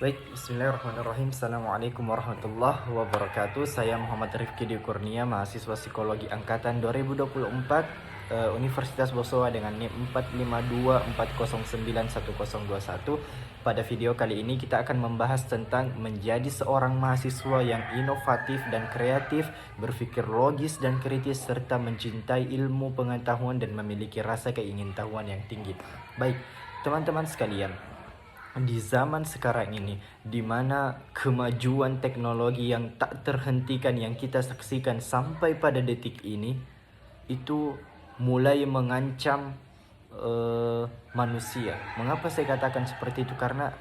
Baik, bismillahirrahmanirrahim. Assalamualaikum warahmatullahi wabarakatuh. Saya Muhammad Rifki Di Kurnia, mahasiswa psikologi angkatan 2024 Universitas Bosowa dengan NIM 452409101. Pada video kali ini kita akan membahas tentang menjadi seorang mahasiswa yang inovatif dan kreatif, berpikir logis dan kritis, serta mencintai ilmu pengetahuan dan memiliki rasa keingintahuan yang tinggi. Baik, teman-teman sekalian, di zaman sekarang ini, di mana kemajuan teknologi yang tak terhentikan yang kita saksikan sampai pada detik ini, itu mulai mengancam manusia. Mengapa saya katakan seperti itu? Karena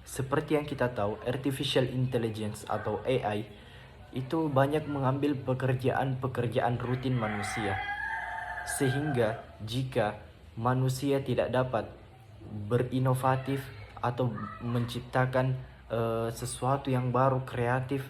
seperti yang kita tahu, artificial intelligence atau AI itu banyak mengambil pekerjaan-pekerjaan rutin manusia. Sehingga jika manusia tidak dapat berinovatif atau menciptakan sesuatu yang baru, kreatif,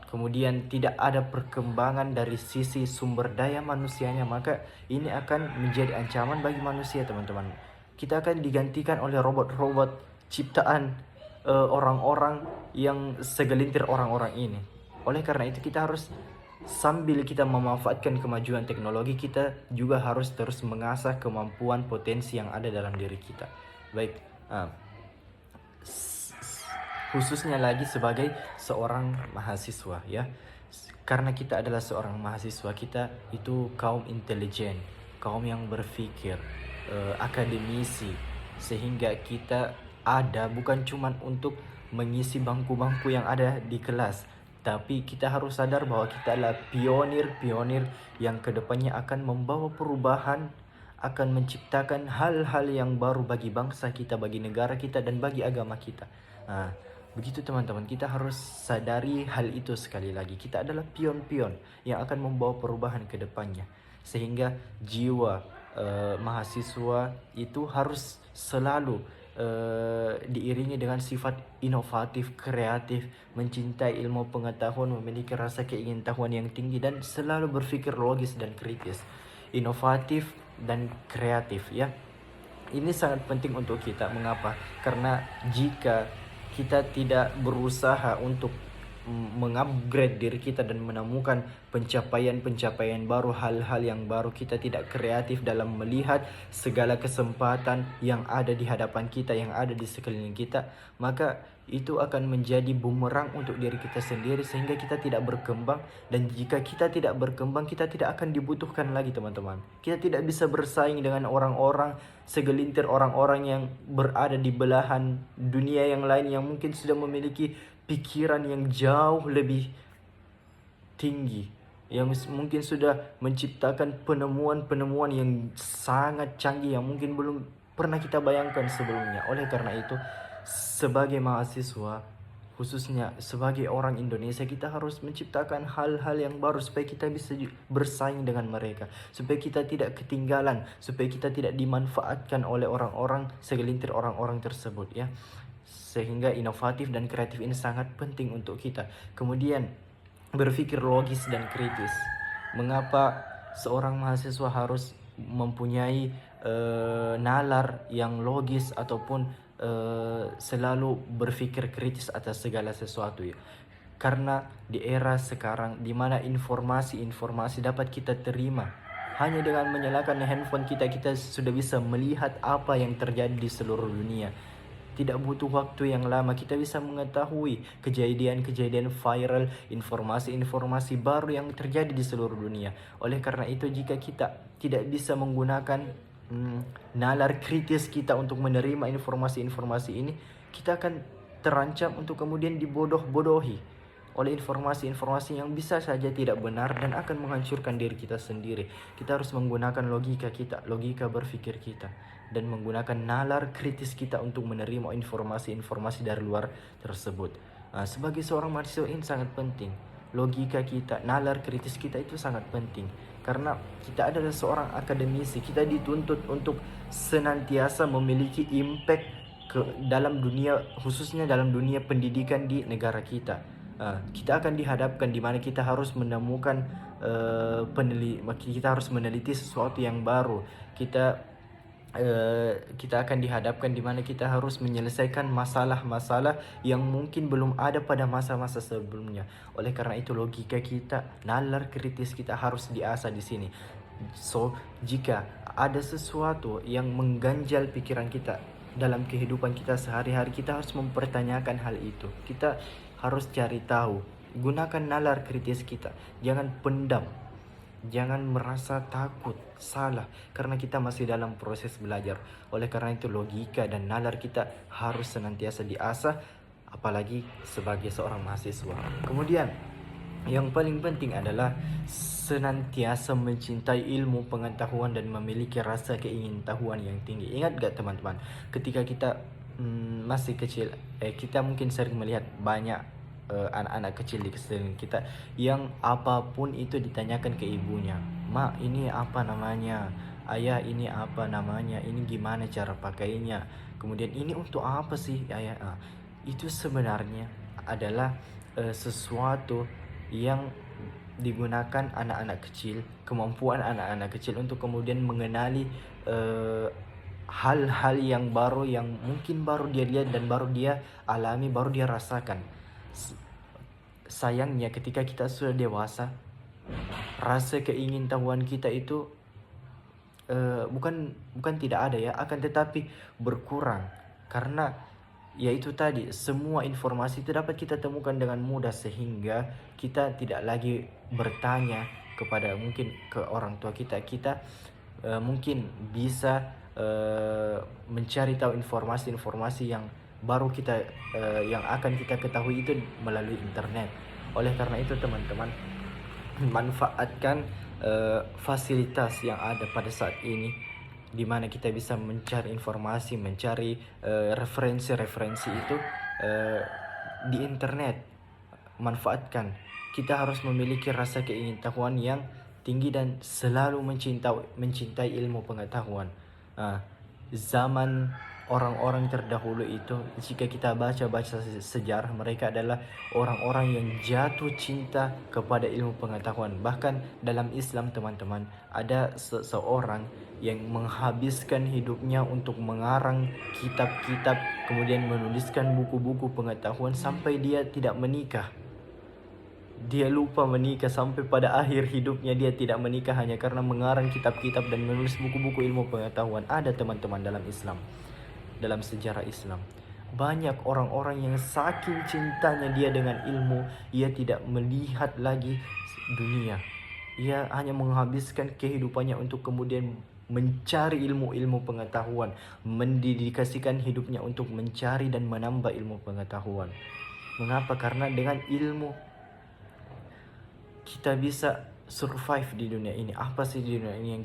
kemudian tidak ada perkembangan dari sisi sumber daya manusianya, maka ini akan menjadi ancaman bagi manusia, teman-teman. Kita akan digantikan oleh robot-robot ciptaan orang-orang yang segelintir orang-orang ini. Oleh karena itu kita harus, sambil kita memanfaatkan kemajuan teknologi, kita juga harus terus mengasah kemampuan potensi yang ada dalam diri kita. Baik, khususnya lagi sebagai seorang mahasiswa, ya. Karena kita adalah seorang mahasiswa, kita itu kaum intelijen, kaum yang berpikir, akademisi, sehingga kita ada bukan cuma untuk mengisi bangku-bangku yang ada di kelas, tapi kita harus sadar bahwa kita adalah pionir-pionir yang kedepannya akan membawa perubahan, akan menciptakan hal-hal yang baru bagi bangsa kita, bagi negara kita, dan bagi agama kita. Nah, begitu teman-teman, kita harus sadari hal itu sekali lagi. Kita adalah pion-pion yang akan membawa perubahan ke depannya. Sehingga jiwa mahasiswa itu harus selalu diiringi dengan sifat inovatif, kreatif, mencintai ilmu pengetahuan, memiliki rasa keingintahuan yang tinggi, dan selalu berpikir logis dan kritis. Inovatif dan kreatif, ya. Ini sangat penting untuk kita. Mengapa? Karena jika kita tidak berusaha untuk mengupgrade diri kita dan menemukan pencapaian-pencapaian baru, hal-hal yang baru, kita tidak kreatif dalam melihat segala kesempatan yang ada di hadapan kita, yang ada di sekeliling kita, maka itu akan menjadi bumerang untuk diri kita sendiri, sehingga kita tidak berkembang. Dan jika kita tidak berkembang, kita tidak akan dibutuhkan lagi, teman-teman. Kita tidak bisa bersaing dengan orang-orang, segelintir orang-orang yang berada di belahan dunia yang lain, yang mungkin sudah memiliki pikiran yang jauh lebih tinggi, yang mungkin sudah menciptakan penemuan-penemuan yang sangat canggih yang mungkin belum pernah kita bayangkan sebelumnya. Oleh karena itu, sebagai mahasiswa, khususnya sebagai orang Indonesia, kita harus menciptakan hal-hal yang baru supaya kita bisa bersaing dengan mereka, supaya kita tidak ketinggalan, supaya kita tidak dimanfaatkan oleh orang-orang, segelintir orang-orang tersebut, ya. Sehingga inovatif dan kreatif ini sangat penting untuk kita. Kemudian berpikir logis dan kritis. Mengapa seorang mahasiswa harus mempunyai nalar yang logis ataupun selalu berpikir kritis atas segala sesuatu, ya? Karena di era sekarang di mana informasi-informasi dapat kita terima hanya dengan menyalakan handphone kita, kita sudah bisa melihat apa yang terjadi di seluruh dunia. Tidak butuh waktu yang lama, kita bisa mengetahui kejadian-kejadian viral, informasi-informasi baru yang terjadi di seluruh dunia. Oleh karena itu, jika kita tidak bisa menggunakan nalar kritis kita untuk menerima informasi-informasi ini, kita akan terancam untuk kemudian dibodoh-bodohi oleh informasi-informasi yang bisa saja tidak benar dan akan menghancurkan diri kita sendiri. Kita harus menggunakan logika kita, logika berpikir kita, dan menggunakan nalar kritis kita untuk menerima informasi-informasi dari luar tersebut. Sebagai seorang mahasiswa ini sangat penting. Logika kita, nalar kritis kita itu sangat penting. Karena kita adalah seorang akademisi, kita dituntut untuk senantiasa memiliki impact dalam dunia, khususnya dalam dunia pendidikan di negara kita. Kita akan dihadapkan di mana kita harus menemukan kita harus meneliti sesuatu yang baru. Kita kita akan dihadapkan di mana kita harus menyelesaikan masalah-masalah yang mungkin belum ada pada masa-masa sebelumnya. Oleh karena itu logika kita, nalar kritis kita harus diasah di sini. So, jika ada sesuatu yang mengganjal pikiran kita dalam kehidupan kita sehari-hari, kita harus mempertanyakan hal itu. Kita harus cari tahu. Gunakan nalar kritis kita. Jangan pendam. Jangan merasa takut, salah, karena kita masih dalam proses belajar. Oleh karena itu logika dan nalar kita harus senantiasa diasah, apalagi sebagai seorang mahasiswa. Kemudian, yang paling penting adalah senantiasa mencintai ilmu pengetahuan dan memiliki rasa keingintahuan yang tinggi. Ingat gak teman-teman, ketika kita masih kecil, kita mungkin sering melihat banyak anak-anak kecil di sekeliling kita yang apapun itu ditanyakan ke ibunya. Mak, ini apa namanya? Ayah, ini apa namanya? Ini gimana cara pakainya? Kemudian ini untuk apa sih, ayah? Itu sebenarnya adalah sesuatu yang digunakan anak-anak kecil, kemampuan anak-anak kecil untuk kemudian mengenali hal-hal yang baru, yang mungkin baru dia lihat dan baru dia alami, baru dia rasakan. Sayangnya ketika kita sudah dewasa, rasa keingintahuan kita itu bukan tidak ada ya, akan tetapi berkurang, karena yaitu tadi, semua informasi itu dapat kita temukan dengan mudah, sehingga kita tidak lagi bertanya kepada mungkin ke orang tua kita. Kita mungkin bisa mencari tahu informasi-informasi yang baru kita yang akan kita ketahui itu melalui internet. Oleh karena itu teman-teman, manfaatkan fasilitas yang ada pada saat ini, di mana kita bisa mencari informasi, mencari referensi-referensi itu di internet. Manfaatkan. Kita harus memiliki rasa keingintahuan yang tinggi dan selalu mencintai ilmu pengetahuan. Zaman orang-orang terdahulu itu, jika kita baca sejarah, mereka adalah orang-orang yang jatuh cinta kepada ilmu pengetahuan. Bahkan dalam Islam teman-teman, ada seseorang yang menghabiskan hidupnya untuk mengarang kitab-kitab, kemudian menuliskan buku-buku pengetahuan sampai dia tidak menikah. Dia lupa menikah, sampai pada akhir hidupnya dia tidak menikah hanya karena mengarang kitab-kitab dan menulis buku-buku ilmu pengetahuan. Ada teman-teman dalam Islam, dalam sejarah Islam, banyak orang-orang yang saking cintanya dia dengan ilmu, ia tidak melihat lagi dunia. Ia hanya menghabiskan kehidupannya untuk kemudian mencari ilmu-ilmu pengetahuan, mendedikasikan hidupnya untuk mencari dan menambah ilmu pengetahuan. Mengapa? Karena dengan ilmu kita bisa survive di dunia ini. Apa sih di dunia ini yang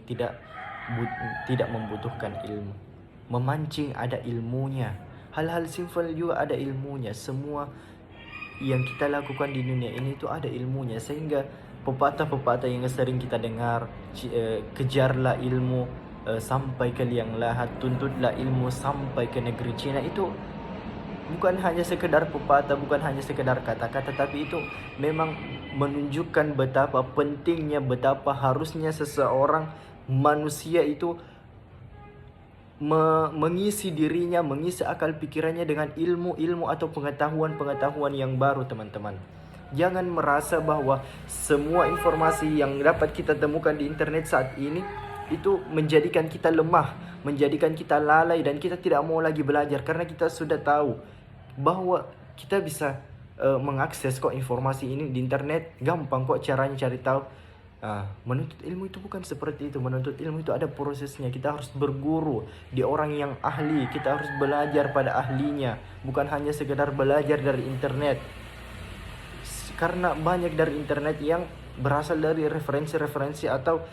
tidak membutuhkan ilmu? Memancing ada ilmunya. Hal-hal simple juga ada ilmunya. Semua yang kita lakukan di dunia ini itu ada ilmunya. Sehingga pepatah-pepatah yang sering kita dengar, kejarlah ilmu sampai ke liang lahat, tuntutlah ilmu sampai ke negeri Cina, itu bukan hanya sekedar pepatah, bukan hanya sekedar kata-kata, tapi itu memang menunjukkan betapa pentingnya, betapa harusnya seseorang manusia itu mengisi dirinya, mengisi akal pikirannya dengan ilmu-ilmu atau pengetahuan-pengetahuan yang baru teman-teman. Jangan merasa bahwa semua informasi yang dapat kita temukan di internet saat ini itu menjadikan kita lemah, menjadikan kita lalai, dan kita tidak mau lagi belajar karena kita sudah tahu bahwa kita bisa mengakses kok informasi ini di internet, gampang kok caranya cari tahu. Menuntut ilmu itu bukan seperti itu. Menuntut ilmu itu ada prosesnya. Kita harus berguru di orang yang ahli, kita harus belajar pada ahlinya, bukan hanya sekedar belajar dari internet. Karena banyak dari internet yang berasal dari referensi-referensi atau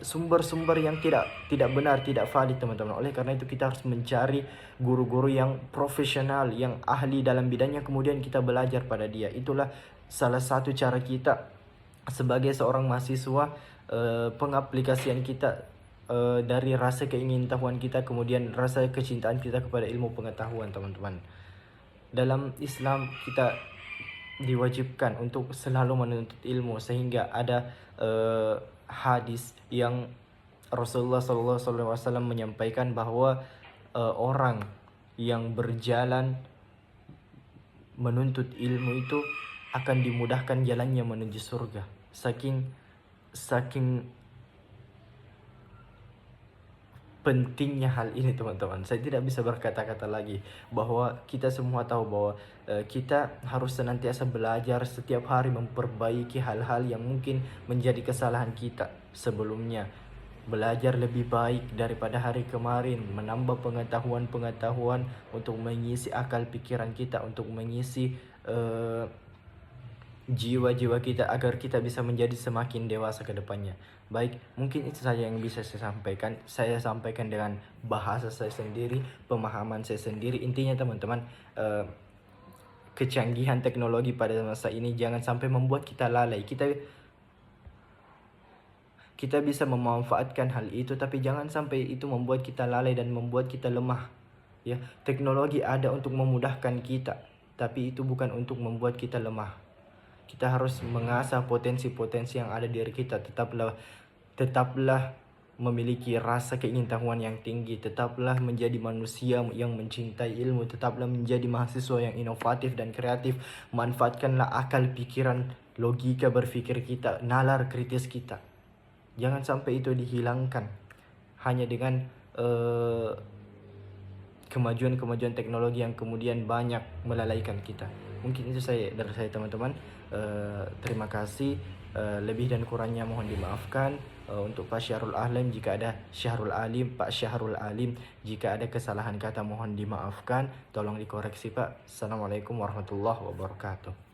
sumber-sumber yang tidak benar, tidak valid teman-teman. Oleh karena itu kita harus mencari guru-guru yang profesional, yang ahli dalam bidangnya, kemudian kita belajar pada dia. Itulah salah satu cara kita sebagai seorang mahasiswa, pengaplikasian kita dari rasa keingintahuan kita, kemudian rasa kecintaan kita kepada ilmu pengetahuan teman-teman. Dalam Islam kita diwajibkan untuk selalu menuntut ilmu, sehingga ada hadis yang Rasulullah SAW menyampaikan bahwa orang yang berjalan menuntut ilmu itu akan dimudahkan jalannya menuju surga. Saking pentingnya hal ini teman-teman. Saya tidak bisa berkata-kata lagi bahwa kita semua tahu bahwa kita harus senantiasa belajar setiap hari memperbaiki hal-hal yang mungkin menjadi kesalahan kita sebelumnya. Belajar lebih baik daripada hari kemarin, menambah pengetahuan-pengetahuan untuk mengisi akal pikiran kita, untuk mengisi jiwa-jiwa kita agar kita bisa menjadi semakin dewasa ke depannya. Baik, mungkin itu saja yang bisa saya sampaikan. Saya sampaikan dengan bahasa saya sendiri, pemahaman saya sendiri. Intinya teman-teman, kecanggihan teknologi pada masa ini jangan sampai membuat kita lalai. Kita bisa memanfaatkan hal itu, tapi jangan sampai itu membuat kita lalai dan membuat kita lemah. Ya, teknologi ada untuk memudahkan kita, tapi itu bukan untuk membuat kita lemah. Kita harus mengasah potensi-potensi yang ada di diri kita. Tetaplah memiliki rasa keingintahuan yang tinggi. Tetaplah menjadi manusia yang mencintai ilmu. Tetaplah menjadi mahasiswa yang inovatif dan kreatif. Manfaatkanlah akal pikiran, logika berpikir kita, nalar kritis kita. Jangan sampai itu dihilangkan hanya dengan kemajuan-kemajuan teknologi yang kemudian banyak melalaikan kita. Mungkin itu dari saya teman-teman. Terima kasih. Lebih dan kurangnya mohon dimaafkan. Untuk Pak Syahrul Alim jika ada Pak Syahrul Alim jika ada kesalahan kata mohon dimaafkan. Tolong dikoreksi Pak. Assalamualaikum warahmatullahi wabarakatuh.